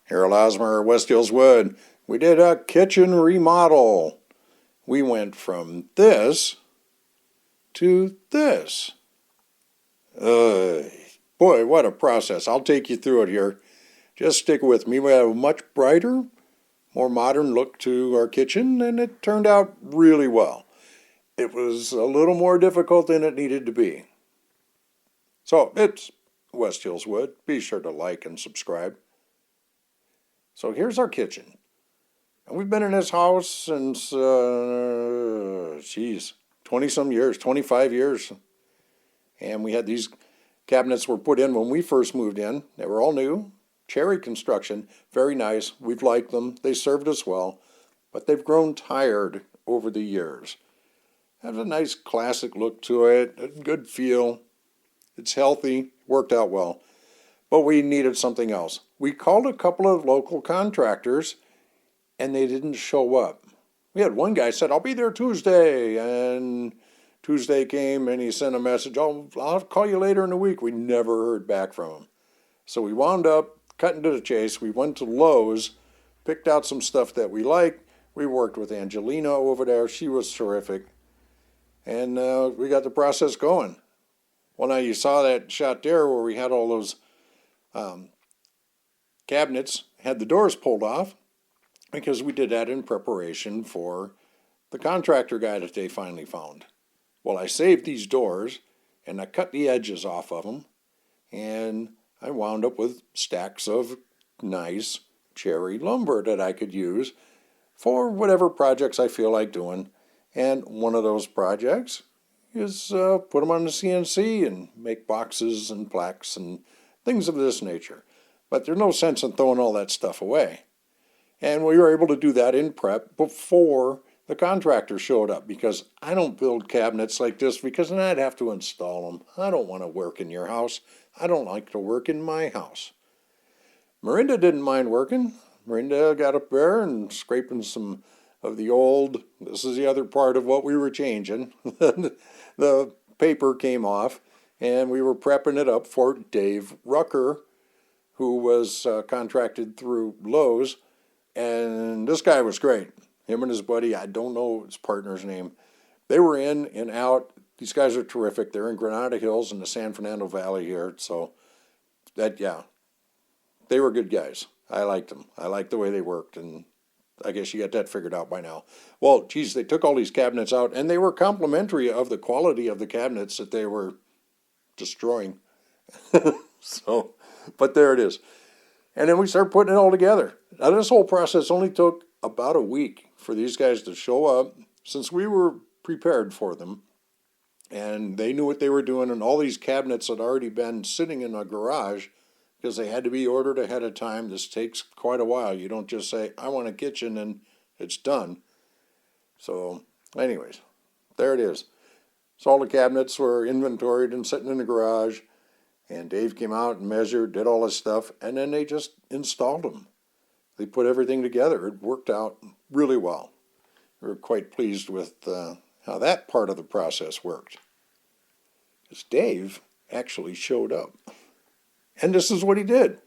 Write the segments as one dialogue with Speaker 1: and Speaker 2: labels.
Speaker 1: Here at Osmer West Hills Wood, we did a kitchen remodel. We went from this to this. Uh, Boy, what a process. I'll take you through it here. Just stick with me. We have a much brighter, more modern look to our kitchen, and it turned out really well. It was a little more difficult than it needed to be. So it's West Hills Wood. Be sure to like and subscribe. So here's our kitchen. And we've been in this house since, 20 some years, 25 years. And we had these cabinets were put in when we first moved in. They were all new, cherry construction, very nice. We've liked them. They served us well, but they've grown tired over the years. Has a nice classic look to it, a good feel. It's healthy, worked out well. But we needed something else. We called a couple of local contractors and they didn't show up. We had one guy said, I'll be there Tuesday. And Tuesday came and he sent a message, I'll call you later in the week. We never heard back from him. So we wound up cutting to the chase. We went to Lowe's, picked out some stuff that we liked. We worked with Angelina over there. She was terrific. And we got the process going. Well, now you saw that shot there where we had all those cabinets, had the doors pulled off, because we did that in preparation for the contractor guy that they finally found. Well, I saved these doors and I cut the edges off of them, and I wound up with stacks of nice cherry lumber that I could use for whatever projects I feel like doing. And one of those projects is put them on the CNC and make boxes and plaques and things of this nature. But there's no sense in throwing all that stuff away. And we were able to do that in prep before the contractor showed up, because I don't build cabinets like this because then I'd have to install them. I don't want to work in your house. I don't like to work in my house. Miranda didn't mind working. Miranda got up there and scraping some of the old, this is the other part of what we were changing. The paper came off and we were prepping it up for Dave Rucker, who was contracted through Lowe's. And this guy was great. Him and his buddy, I don't know his partner's name. They were in and out. These guys are terrific. They're in Granada Hills in the San Fernando Valley here. So they were good guys. I liked them. I liked the way they worked, and I guess you got that figured out by now. Well, geez, they took all these cabinets out, and they were complimentary of the quality of the cabinets that they were destroying. So, but there it is. And then we started putting it all together. Now, this whole process only took about a week for these guys to show up, since we were prepared for them. And they knew what they were doing, and all these cabinets had already been sitting in a garage because they had to be ordered ahead of time. This takes quite a while. You don't just say, I want a kitchen, and it's done. So, anyways, there it is. So all the cabinets were inventoried and sitting in the garage. And Dave came out and measured, did all this stuff, and then they just installed them. They put everything together. It worked out really well. We were quite pleased with how that part of the process worked. Because Dave actually showed up. And this is what he did.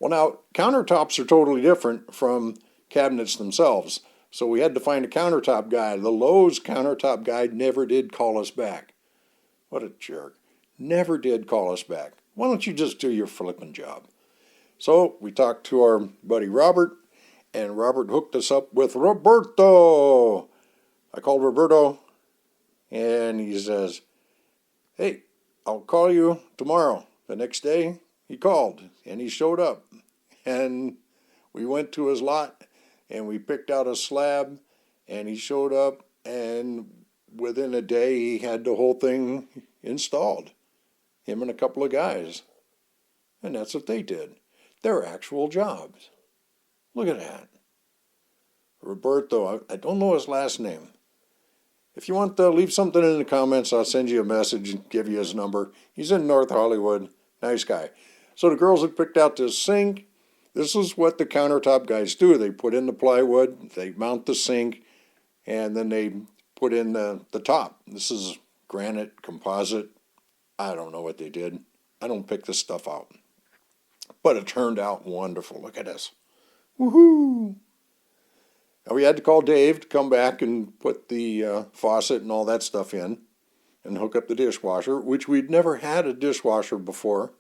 Speaker 1: Well, now, countertops are totally different from cabinets themselves. So we had to find a countertop guy. The Lowe's countertop guy never did call us back. What a jerk. Never did call us back. Why don't you just do your flipping job? So we talked to our buddy Robert, and Robert hooked us up with Roberto. I called Roberto, and he says, hey, I'll call you tomorrow. The next day, he called, and he showed up. And we went to his lot, and we picked out a slab, and he showed up, and within a day, he had the whole thing installed. Him and a couple of guys. And that's what they did. Their actual jobs. Look at that. Roberto, I don't know his last name. If you want to leave something in the comments, I'll send you a message and give you his number. He's in North Hollywood. Nice guy. So the girls had picked out this sink. This is what the countertop guys do. They put in the plywood, they mount the sink, and then they put in the top. This is granite, composite. I don't know what they did. I don't pick this stuff out. But it turned out wonderful. Look at this. Woohoo! And we had to call Dave to come back and put the faucet and all that stuff in and hook up the dishwasher, which we'd never had a dishwasher before,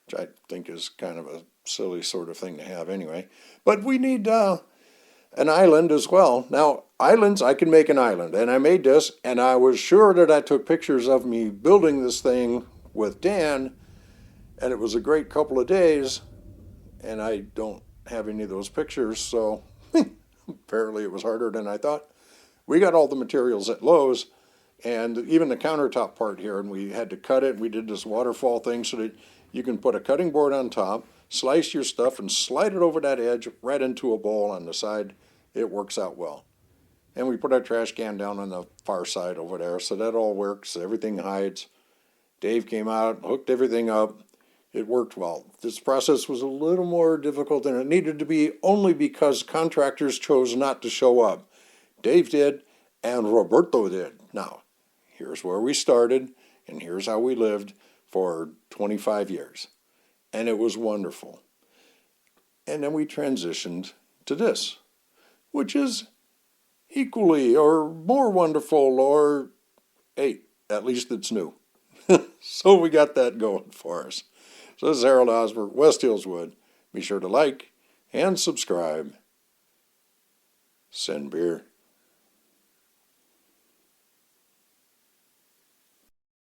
Speaker 1: which I think is kind of a silly sort of thing to have anyway. But we need an island as well. Now, islands, I can make an island, and I made this, and I was sure that I took pictures of me building this thing with Dan, and it was a great couple of days, and I don't have any of those pictures, so apparently it was harder than I thought. We got all the materials at Lowe's, and even the countertop part here, and we had to cut it. We did this waterfall thing so that you can put a cutting board on top, slice your stuff, and slide it over that edge right into a bowl on the side. It works out well. And we put our trash can down on the far side over there, so that all works. Everything hides. Dave came out, hooked everything up. It worked well. This process was a little more difficult than it needed to be, only because contractors chose not to show up. Dave did, and Roberto did. Now, here's where we started, and here's how we lived for 25 years. And it was wonderful. And then we transitioned to this, which is equally or more wonderful, or hey, at least it's new. So we got that going for us. So this is Harold Osborne, West Hills Wood. Be sure to like and subscribe. Send beer.